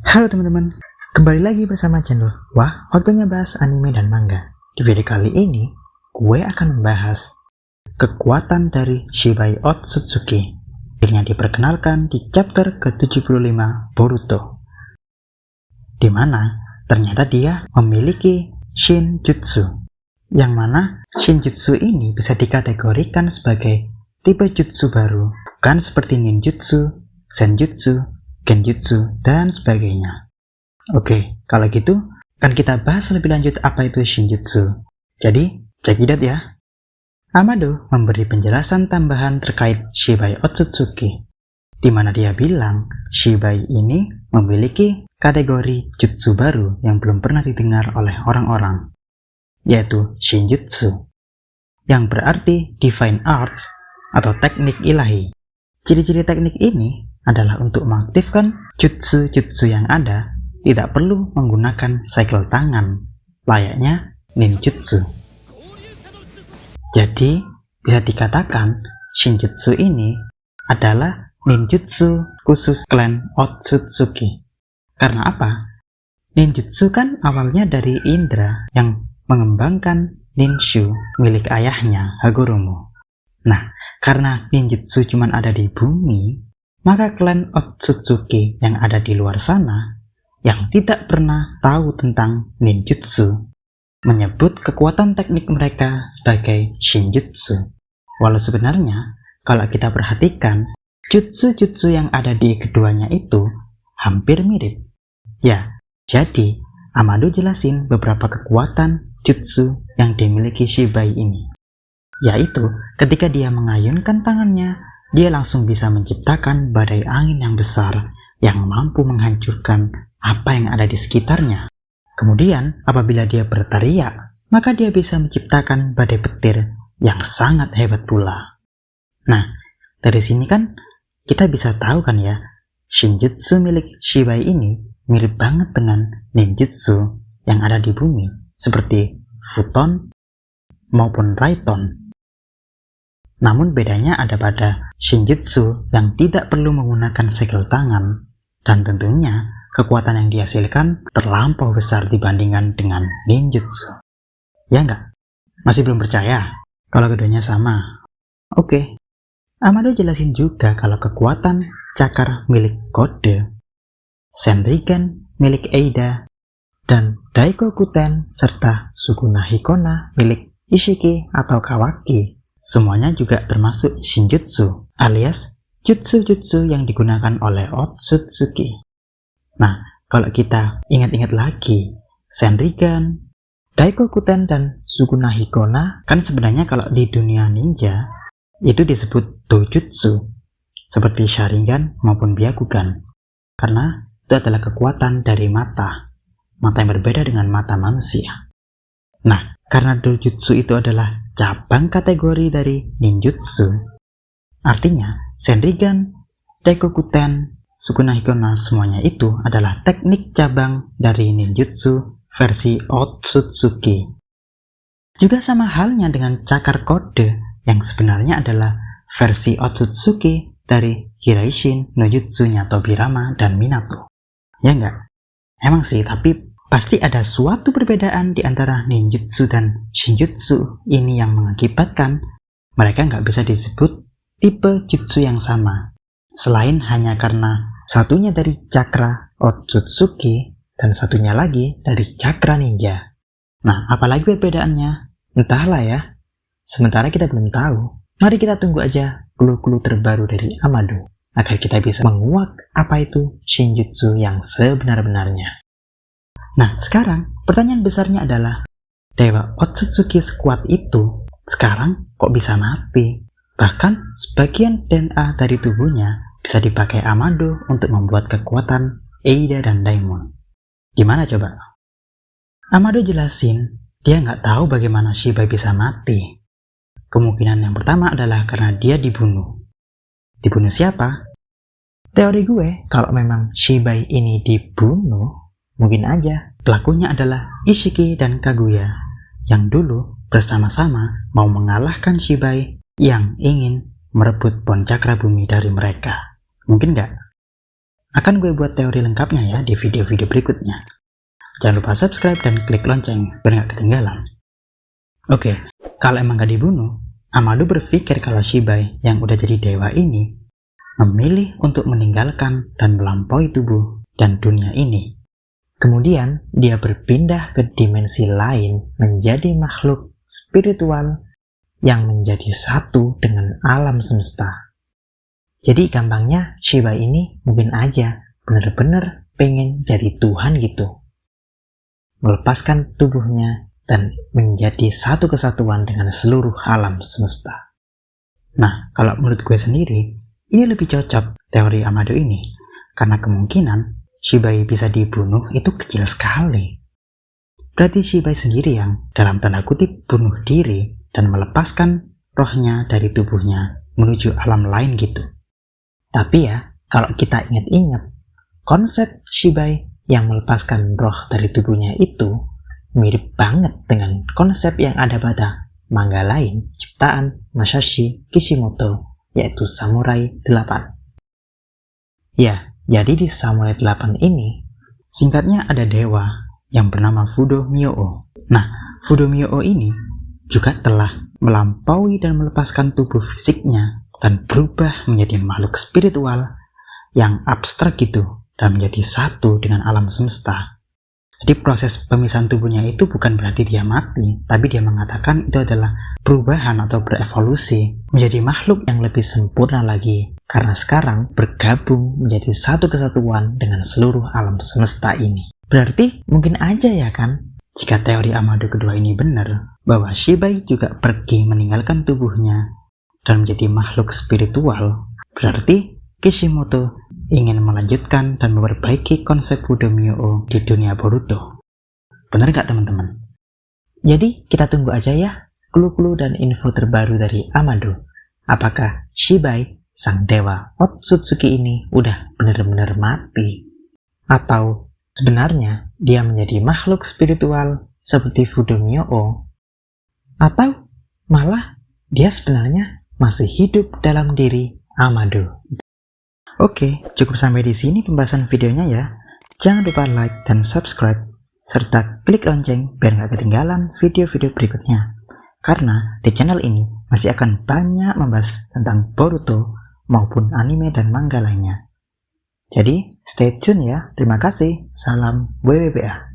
Halo teman-teman, kembali lagi bersama channel Wah, waktunya bahas anime dan manga. Di video kali ini, gue akan membahas kekuatan dari Shibai Otsutsuki yang diperkenalkan di chapter ke-75 Boruto, di mana ternyata dia memiliki Shinjutsu, yang mana Shinjutsu ini bisa dikategorikan sebagai tipe jutsu baru, bukan seperti ninjutsu, senjutsu, genjutsu, dan sebagainya. Oke, kalau gitu, kan kita bahas lebih lanjut apa itu Shinjutsu. Jadi, check it out ya. Amado memberi penjelasan tambahan terkait Shibai Otsutsuki, di mana dia bilang Shibai ini memiliki kategori jutsu baru yang belum pernah didengar oleh orang-orang, yaitu Shinjutsu, yang berarti Divine Arts atau teknik ilahi. Ciri-ciri teknik ini adalah untuk mengaktifkan jutsu-jutsu yang ada, tidak perlu menggunakan segel tangan, layaknya ninjutsu. Jadi, bisa dikatakan Shinjutsu ini adalah ninjutsu khusus klan Otsutsuki. Karena apa? Ninjutsu kan awalnya dari Indra yang mengembangkan ninshu milik ayahnya, Hagoromo. Nah, karena ninjutsu cuma ada di bumi, maka klan Otsutsuki yang ada di luar sana, yang tidak pernah tahu tentang ninjutsu, menyebut kekuatan teknik mereka sebagai Shinjutsu. Walau sebenarnya, kalau kita perhatikan, jutsu-jutsu yang ada di keduanya itu hampir mirip. Ya, jadi Amado jelasin beberapa kekuatan jutsu yang dimiliki Shibai ini. Yaitu, ketika dia mengayunkan tangannya, dia langsung bisa menciptakan badai angin yang besar yang mampu menghancurkan apa yang ada di sekitarnya. Kemudian, apabila dia berteriak, maka dia bisa menciptakan badai petir yang sangat hebat pula. Nah, dari sini kan kita bisa tahu kan ya, Shinjutsu milik Shibai ini mirip banget dengan ninjutsu yang ada di bumi, seperti Futon maupun Raiton. Namun bedanya ada pada Shinjutsu yang tidak perlu menggunakan segel tangan, dan tentunya kekuatan yang dihasilkan terlampau besar dibandingkan dengan ninjutsu. Ya enggak? Masih belum percaya kalau keduanya sama? Oke. Amado jelasin juga kalau kekuatan cakar milik Kode, Senrigan milik Eida, dan Daikokuten serta Sukuna Hikona milik Ishiki atau Kawaki, semuanya juga termasuk Shinjutsu, alias jutsu-jutsu yang digunakan oleh Otsutsuki. Nah, kalau kita ingat-ingat lagi, Senrigan, Daikokuten, dan Sukuna Hikona kan sebenarnya kalau di dunia ninja itu disebut dojutsu, seperti Sharingan maupun Byakugan, karena itu adalah kekuatan dari mata yang berbeda dengan mata manusia. Nah, karena dojutsu itu adalah cabang kategori dari ninjutsu, artinya Senrigan, Daikokuten, Sukuna Hikona semuanya itu adalah teknik cabang dari ninjutsu versi Otsutsuki. Juga sama halnya dengan cakar Kode yang sebenarnya adalah versi Otsutsuki dari Hiraishin no Jutsu-nya Tobirama dan Minato. Ya enggak? Emang sih, tapi pasti ada suatu perbedaan di antara ninjutsu dan Shinjutsu ini yang mengakibatkan mereka nggak bisa disebut tipe jutsu yang sama, selain hanya karena satunya dari cakra Otsutsuki dan satunya lagi dari cakra ninja. Nah, apalagi perbedaannya? Entahlah ya. Sementara kita belum tahu. Mari kita tunggu aja clue-clue terbaru dari Amado agar kita bisa menguak apa itu Shinjutsu yang sebenar-benarnya. Nah, sekarang pertanyaan besarnya adalah, Dewa Otsutsuki sekuat itu sekarang kok bisa mati? Bahkan sebagian DNA dari tubuhnya bisa dipakai Amado untuk membuat kekuatan Eida dan Daimon. Gimana coba? Amado jelasin, dia nggak tahu bagaimana Shibai bisa mati. Kemungkinan yang pertama adalah karena dia dibunuh. Dibunuh siapa? Teori gue, kalau memang Shibai ini dibunuh, mungkin aja pelakunya adalah Ishiki dan Kaguya, yang dulu bersama-sama mau mengalahkan Shibai yang ingin merebut Bon Cakra Bumi dari mereka. Mungkin nggak? Akan gue buat teori lengkapnya ya di video-video berikutnya. Jangan lupa subscribe dan klik lonceng biar gak ketinggalan. Oke, kalau emang gak dibunuh, Amado berpikir kalau Shibai yang udah jadi dewa ini memilih untuk meninggalkan dan melampaui tubuh dan dunia ini. Kemudian dia berpindah ke dimensi lain menjadi makhluk spiritual yang menjadi satu dengan alam semesta. Jadi gampangnya Shibai ini mungkin aja bener-bener pengen jadi Tuhan gitu. Melepaskan tubuhnya dan menjadi satu kesatuan dengan seluruh alam semesta. Nah, kalau menurut gue sendiri, ini lebih cocok teori Amado ini, karena kemungkinan Shibai bisa dibunuh itu kecil sekali. Berarti Shibai sendiri yang dalam tanda kutip bunuh diri dan melepaskan rohnya dari tubuhnya menuju alam lain gitu. Tapi ya, kalau kita ingat-ingat, konsep Shibai yang melepaskan roh dari tubuhnya itu mirip banget dengan konsep yang ada pada manga lain ciptaan Masashi Kishimoto, yaitu Samurai 8. Ya, jadi di Samurai 8 ini, singkatnya ada dewa yang bernama Fudo Myoo. Nah, Fudo Myoo ini juga telah melampaui dan melepaskan tubuh fisiknya dan berubah menjadi makhluk spiritual yang abstrak gitu dan menjadi satu dengan alam semesta. Jadi proses pemisahan tubuhnya itu bukan berarti dia mati, tapi dia mengatakan itu adalah perubahan atau berevolusi menjadi makhluk yang lebih sempurna lagi, karena sekarang bergabung menjadi satu kesatuan dengan seluruh alam semesta ini. Berarti mungkin aja ya kan, jika teori Amado kedua ini benar, bahwa Shibai juga pergi meninggalkan tubuhnya dan menjadi makhluk spiritual, berarti Kishimoto ingin melanjutkan dan memperbaiki konsep Fudo Myoo di dunia Boruto. Benar gak teman-teman? Jadi kita tunggu aja ya clue-clue dan info terbaru dari Amado. Apakah Shibai, sang dewa Otsutsuki ini udah benar-benar mati? Atau sebenarnya dia menjadi makhluk spiritual seperti Fudo Myoo? Atau malah dia sebenarnya masih hidup dalam diri Amado? Oke, cukup sampai di sini pembahasan videonya ya. Jangan lupa like dan subscribe, serta klik lonceng biar nggak ketinggalan video-video berikutnya. Karena di channel ini masih akan banyak membahas tentang Boruto maupun anime dan manga lainnya. Jadi, stay tune ya. Terima kasih. Salam WWBA.